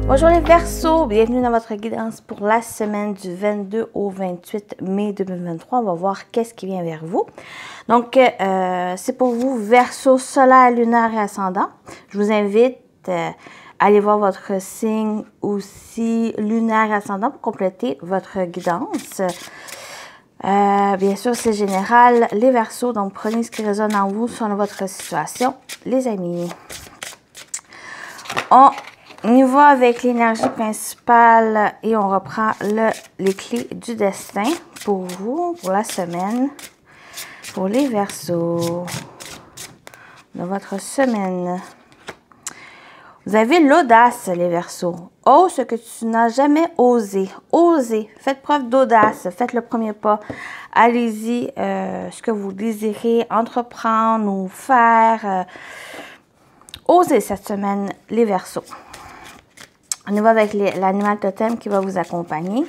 Bonjour les Verseaux, bienvenue dans votre guidance pour la semaine du 22 au 28 mai 2023. On va voir qu'est-ce qui vient vers vous. Donc, c'est pour vous Verseau solaire, lunaire et ascendant. Je vous invite à aller voir votre signe aussi lunaire et ascendant pour compléter votre guidance. Bien sûr, c'est général. Les Verseaux, donc prenez ce qui résonne en vous selon votre situation, les amis. On y va avec l'énergie principale et on reprend les clés du destin pour vous, pour la semaine, pour les Verseaux de votre semaine. Vous avez l'audace, les Verseaux. Ose ce que tu n'as jamais osé. Osez. Faites preuve d'audace. Faites le premier pas. Allez-y, ce que vous désirez entreprendre ou faire. Osez cette semaine, les Verseaux. On y va avec l'animal totem qui va vous accompagner.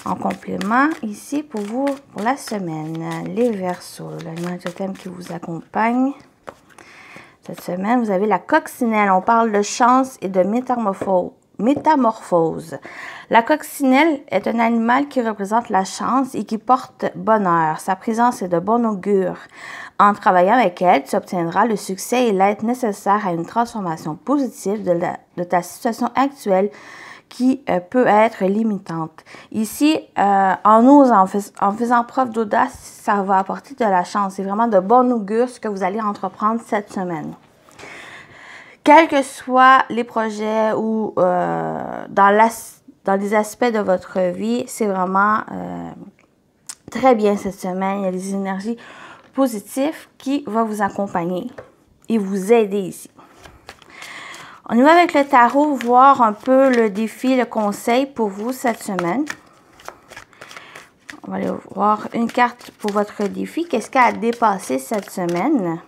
En complément, ici, pour vous, pour la semaine, les Verseaux. L'animal totem qui vous accompagne. Cette semaine, vous avez la coccinelle. On parle de chance et de métamorphose. La coccinelle est un animal qui représente la chance et qui porte bonheur. Sa présence est de bon augure. En travaillant avec elle, tu obtiendras le succès et l'aide nécessaire à une transformation positive de ta situation actuelle qui peut être limitante. Ici, en faisant preuve d'audace, ça va apporter de la chance. C'est vraiment de bon augure ce que vous allez entreprendre cette semaine. Quels que soient les projets ou dans les aspects de votre vie, c'est vraiment très bien cette semaine. Il y a des énergies positives qui vont vous accompagner et vous aider ici. On y va avec le tarot, voir un peu le défi, le conseil pour vous cette semaine. On va aller voir une carte pour votre défi. Qu'est-ce qu'il y a à dépasser cette semaine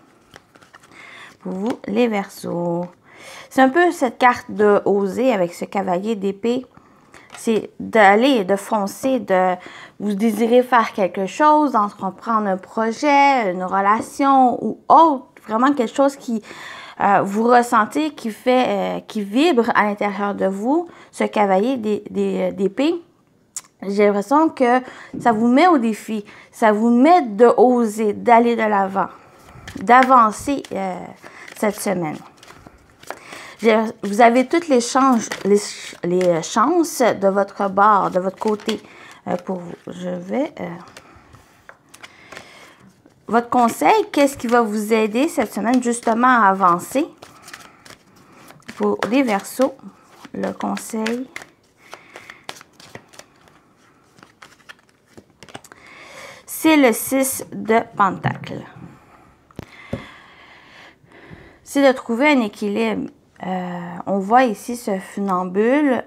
pour vous, les Verseaux? C'est un peu cette carte de oser avec ce cavalier d'épée. C'est d'aller, de foncer, vous désirez faire quelque chose, d'entreprendre un projet, une relation ou autre. Vraiment quelque chose qui vous ressentez, qui vibre à l'intérieur de vous, ce cavalier d'épée. J'ai l'impression que ça vous met au défi, ça vous met de oser, d'aller de l'avant, d'avancer cette semaine. Vous avez toutes les chances de votre bord, de votre côté pour vous. Votre conseil, qu'est-ce qui va vous aider cette semaine justement à avancer? Pour les Verseaux, le conseil. C'est le 6 de Pentacles. C'est de trouver un équilibre. On voit ici ce funambule.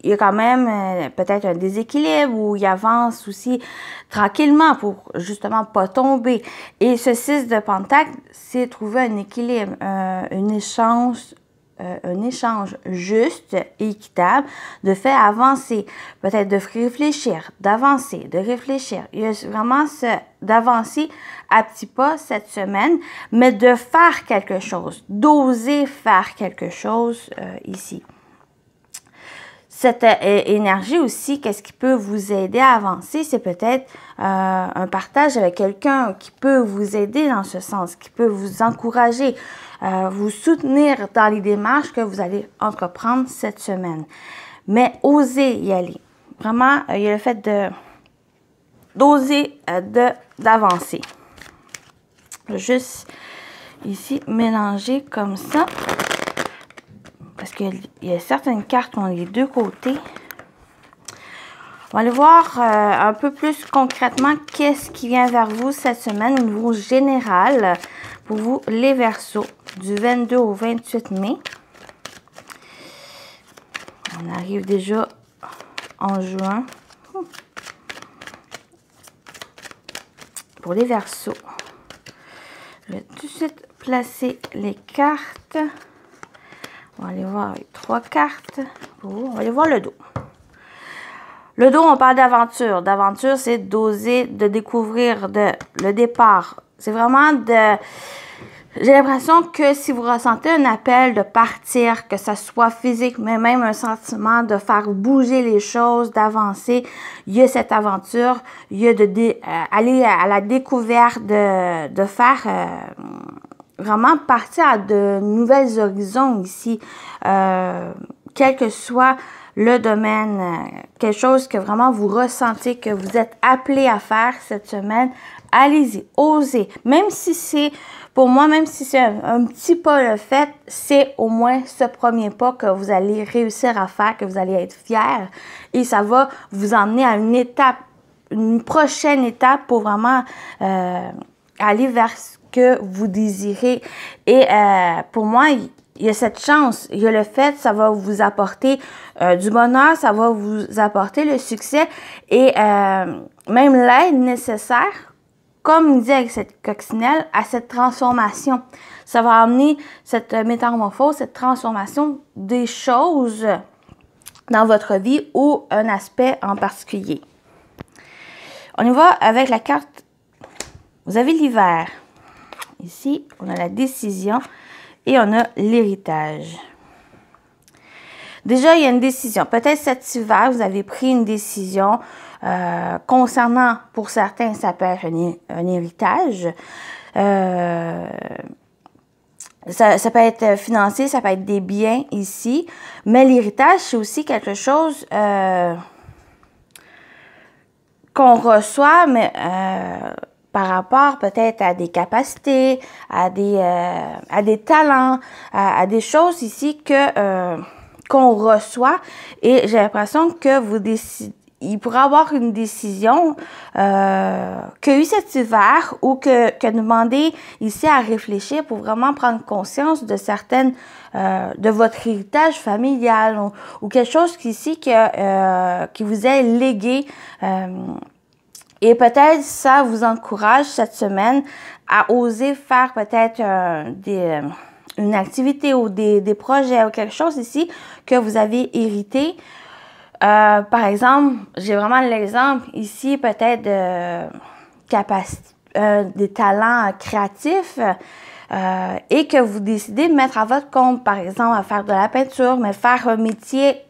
Il y a quand même peut-être un déséquilibre où il avance aussi tranquillement pour justement pas tomber. Et ce 6 de Pentacle, c'est trouver un équilibre, un échange juste et équitable, de faire avancer, peut-être de réfléchir, d'avancer, de réfléchir. Il y a vraiment d'avancer à petits pas cette semaine, mais de faire quelque chose, d'oser faire quelque chose ici. Cette énergie aussi, qu'est-ce qui peut vous aider à avancer? C'est peut-être un partage avec quelqu'un qui peut vous aider dans ce sens, qui peut vous encourager, vous soutenir dans les démarches que vous allez entreprendre cette semaine. Mais osez y aller. Vraiment, il y a le fait d'oser d'avancer. Juste ici, mélanger comme ça. Parce qu'il y a certaines cartes qui ont les deux côtés. On va aller voir un peu plus concrètement qu'est-ce qui vient vers vous cette semaine au niveau général pour vous, les Verseaux, du 22 au 28 mai. On arrive déjà en juin. Pour les Verseaux, je vais tout de suite placer les cartes. On va aller voir avec 3 cartes. On va aller voir le dos. Le dos, on parle d'aventure. D'aventure, c'est d'oser, de découvrir le départ. C'est vraiment J'ai l'impression que si vous ressentez un appel de partir, que ce soit physique, mais même un sentiment de faire bouger les choses, d'avancer, il y a cette aventure, il y a aller à la découverte, de faire vraiment partir à de nouvelles horizons ici, quel que soit le domaine, quelque chose que vraiment vous ressentez, que vous êtes appelé à faire cette semaine, allez-y, osez. Même si c'est, pour moi, même si c'est un petit pas le fait, c'est au moins ce premier pas que vous allez réussir à faire, que vous allez être fiers. Et ça va vous emmener à une étape, une prochaine étape pour vraiment aller vers ce que vous désirez. Et pour moi, il y a cette chance, il y a le fait, ça va vous apporter du bonheur, ça va vous apporter le succès et même l'aide nécessaire, comme il dit avec cette coccinelle, à cette transformation. Ça va amener cette métamorphose, cette transformation des choses dans votre vie ou un aspect en particulier. On y va avec la carte. Vous avez l'hiver. Ici, on a la décision. Et on a l'héritage. Déjà, il y a une décision. Peut-être cet hiver, vous avez pris une décision concernant, pour certains, ça peut être un héritage. Ça peut être financier, ça peut être des biens ici. Mais l'héritage, c'est aussi quelque chose qu'on reçoit, mais par rapport peut-être à des capacités, à des talents, à des choses ici qu'on reçoit. Et j'ai l'impression que il pourrait y avoir une décision qu'il y a eu cet hiver ou que demandez ici à réfléchir pour vraiment prendre conscience de certaines, de votre héritage familial ou quelque chose ici qui vous est légué. Et peut-être ça vous encourage cette semaine à oser faire peut-être une activité ou des projets ou quelque chose ici que vous avez hérité. Par exemple, j'ai vraiment l'exemple ici peut-être des talents créatifs et que vous décidez de mettre à votre compte, par exemple, à faire de la peinture, mais faire un métier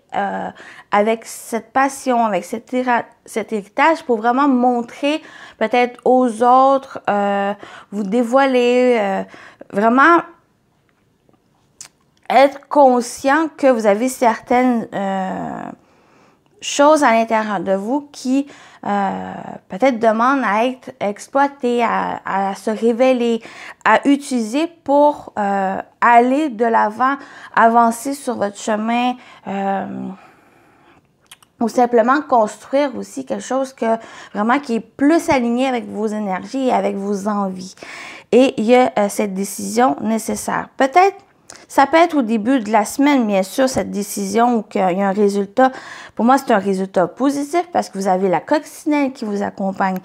avec cette passion, avec cet héritage pour vraiment montrer peut-être aux autres, vous dévoiler, vraiment être conscient que vous avez certaines choses à l'intérieur de vous qui peut-être demandent à être exploitées, à se révéler, à utiliser pour aller de l'avant, avancer sur votre chemin, ou simplement construire aussi quelque chose qui est plus aligné avec vos énergies et avec vos envies. Et il y a cette décision nécessaire. Peut-être, ça peut être au début de la semaine, bien sûr, cette décision ou qu'il y a un résultat. Pour moi, c'est un résultat positif parce que vous avez la coccinelle qui vous accompagne.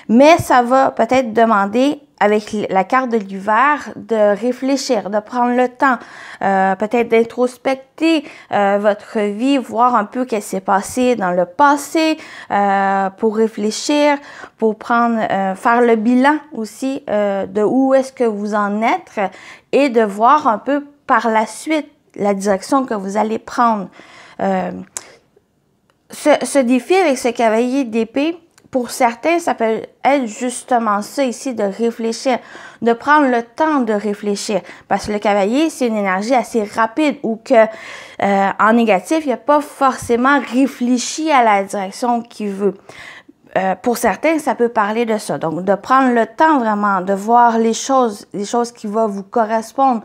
Mais ça va peut-être demander, avec la carte de l'hiver, de réfléchir, de prendre le temps, peut-être d'introspecter votre vie, voir un peu ce qui s'est passé dans le passé, pour réfléchir, pour faire le bilan aussi de où est-ce que vous en êtes et de voir un peu par la suite la direction que vous allez prendre. Ce défi avec ce cavalier d'épée, pour certains, ça peut être justement ça ici, de réfléchir, de prendre le temps de réfléchir. Parce que le cavalier, c'est une énergie assez rapide ou que en négatif, il n'a pas forcément réfléchi à la direction qu'il veut. Pour certains, ça peut parler de ça. Donc, de prendre le temps vraiment de voir les choses qui vont vous correspondre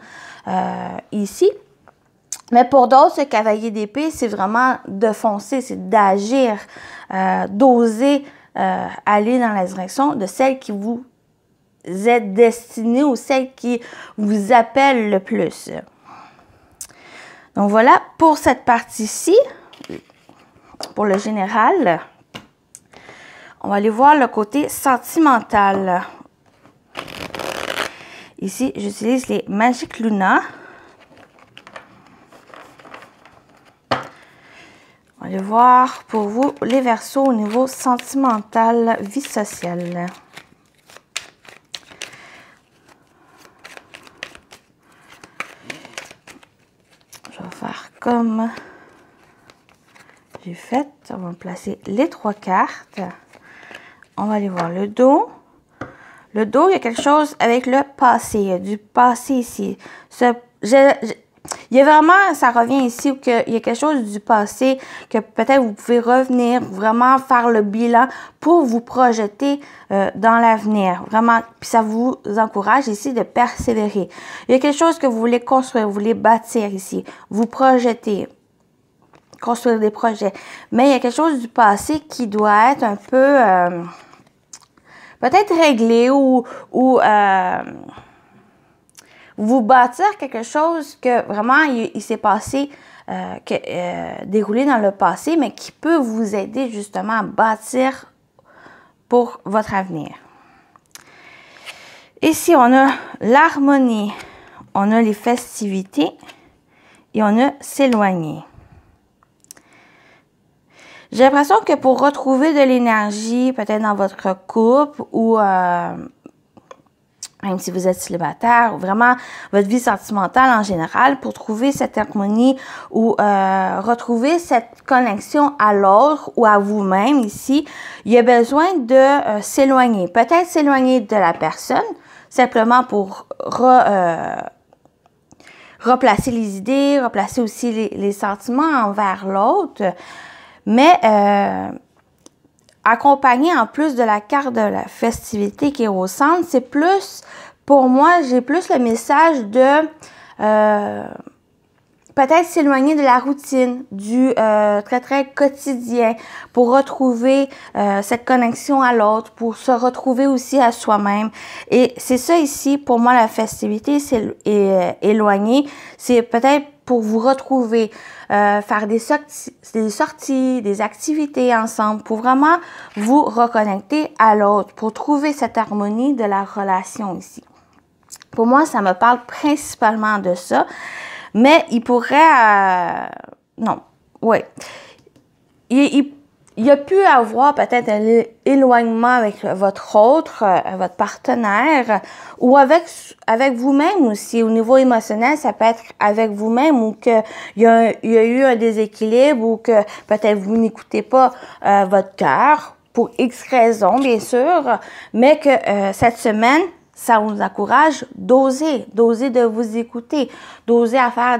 ici. Mais pour d'autres, ce cavalier d'épée, c'est vraiment de foncer, c'est d'agir, d'oser aller dans la direction de celle qui vous êtes destinée ou celle qui vous appelle le plus. Donc voilà pour cette partie-ci, pour le général. On va aller voir le côté sentimental. Ici, j'utilise les Magic Luna. On va aller voir pour vous les Verseaux au niveau sentimental, vie sociale. comme j'ai fait. On va placer les 3 cartes. On va aller voir le dos. Le dos, il y a quelque chose avec le passé. Il y a du passé ici. Il y a vraiment, ça revient ici, où il y a quelque chose du passé que peut-être vous pouvez revenir, vraiment faire le bilan pour vous projeter dans l'avenir. Vraiment, puis ça vous encourage ici de persévérer. Il y a quelque chose que vous voulez construire, vous voulez bâtir ici, vous projeter, construire des projets. Mais il y a quelque chose du passé qui doit être un peu peut-être réglé ou vous bâtir quelque chose que vraiment il s'est passé, déroulé dans le passé, mais qui peut vous aider justement à bâtir pour votre avenir. Ici, on a l'harmonie, on a les festivités et on a s'éloigner. J'ai l'impression que pour retrouver de l'énergie, peut-être dans votre couple ou même si vous êtes célibataire, ou vraiment votre vie sentimentale en général, pour trouver cette harmonie ou retrouver cette connexion à l'autre ou à vous-même ici, il y a besoin de s'éloigner. Peut-être s'éloigner de la personne, simplement pour replacer les idées, replacer aussi les sentiments envers l'autre, mais accompagné en plus de la carte de la festivité qui est au centre, c'est plus, pour moi, j'ai plus le message de peut-être s'éloigner de la routine, du très quotidien, pour retrouver cette connexion à l'autre, pour se retrouver aussi à soi-même. Et c'est ça ici, pour moi, la festivité, c'est éloigner, c'est peut-être pour vous retrouver, faire des sorties, des activités ensemble, pour vraiment vous reconnecter à l'autre, pour trouver cette harmonie de la relation ici. Pour moi, ça me parle principalement de ça, mais il pourrait... non, oui. Il y a pu avoir peut-être un éloignement avec votre autre, votre partenaire, ou avec vous-même aussi. Au niveau émotionnel, ça peut être avec vous-même, ou qu'il y a eu un déséquilibre, ou que peut-être vous n'écoutez pas votre cœur, pour X raisons, bien sûr, mais que cette semaine, ça vous encourage d'oser de vous écouter, d'oser à faire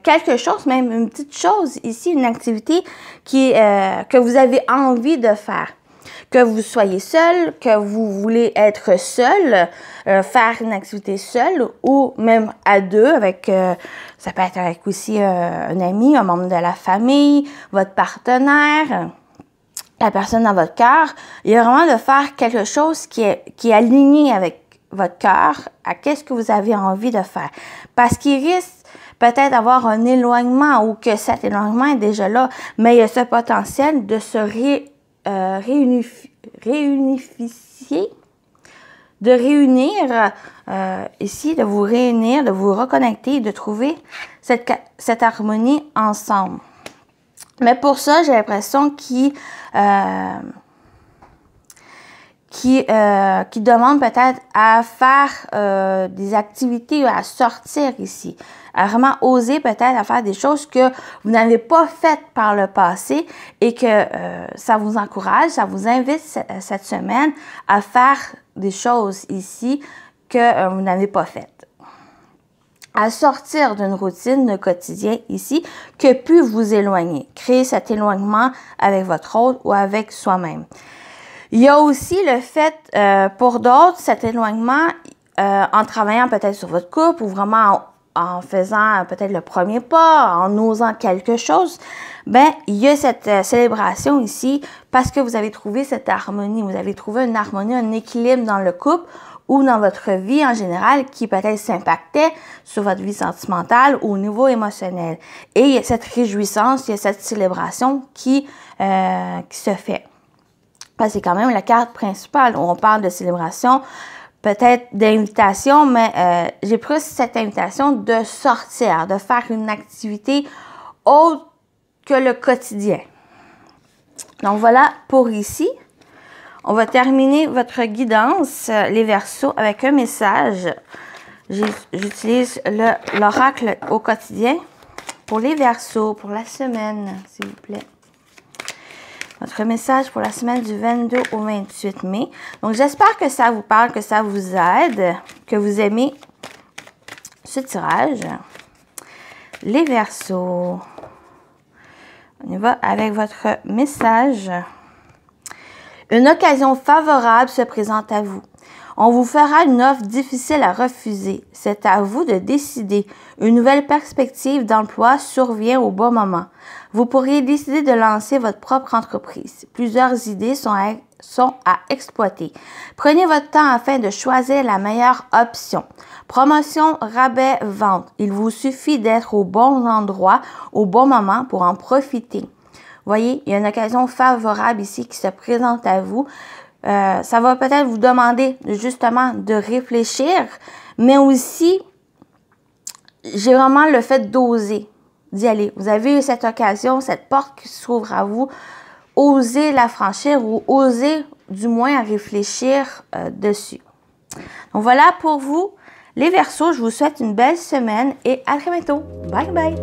quelque chose, même une petite chose ici, une activité que vous avez envie de faire. Que vous soyez seul, que vous voulez être seul, faire une activité seule ou même à deux, avec ça peut être avec aussi un ami, un membre de la famille, votre partenaire, la personne dans votre cœur. Il y a vraiment de faire quelque chose qui est aligné avec votre cœur, à qu'est-ce que vous avez envie de faire. Parce qu'il risque peut-être d'avoir un éloignement ou que cet éloignement est déjà là, mais il y a ce potentiel de se réunifier, de réunir ici, de vous réunir, de vous reconnecter, de trouver cette harmonie ensemble. Mais pour ça, j'ai l'impression qu'il qui demande peut-être à faire des activités, à sortir ici, à vraiment oser peut-être à faire des choses que vous n'avez pas faites par le passé et que ça vous encourage, ça vous invite cette semaine à faire des choses ici que vous n'avez pas faites. À sortir d'une routine de quotidien ici que peut vous éloigner, créer cet éloignement avec votre autre ou avec soi-même. Il y a aussi le fait, pour d'autres, cet éloignement, en travaillant peut-être sur votre couple ou vraiment en faisant peut-être le premier pas, en osant quelque chose, ben il y a cette célébration ici parce que vous avez trouvé cette harmonie, vous avez trouvé une harmonie, un équilibre dans le couple ou dans votre vie en général qui peut-être s'impactait sur votre vie sentimentale ou au niveau émotionnel. Et il y a cette réjouissance, il y a cette célébration qui se fait. C'est quand même la carte principale où on parle de célébration, peut-être d'invitation, mais j'ai plus cette invitation de sortir, de faire une activité autre que le quotidien. Donc voilà pour ici. On va terminer votre guidance, les Verseaux, avec un message. J'utilise l'oracle au quotidien pour les Verseaux, pour la semaine, s'il vous plaît. Votre message pour la semaine du 22 au 28 mai. Donc, j'espère que ça vous parle, que ça vous aide, que vous aimez ce tirage. Les Verseaux. On y va avec votre message. Une occasion favorable se présente à vous. On vous fera une offre difficile à refuser. C'est à vous de décider. Une nouvelle perspective d'emploi survient au bon moment. Vous pourriez décider de lancer votre propre entreprise. Plusieurs idées sont à exploiter. Prenez votre temps afin de choisir la meilleure option. Promotion, rabais, vente. Il vous suffit d'être au bon endroit, au bon moment pour en profiter. Voyez, il y a une occasion favorable ici qui se présente à vous. Ça va peut-être vous demander justement de réfléchir, mais aussi, j'ai vraiment le fait d'oser, d'y aller. Vous avez eu cette occasion, cette porte qui s'ouvre à vous. Osez la franchir ou osez du moins réfléchir dessus. Donc voilà pour vous, les Verseaux. Je vous souhaite une belle semaine et à très bientôt. Bye bye!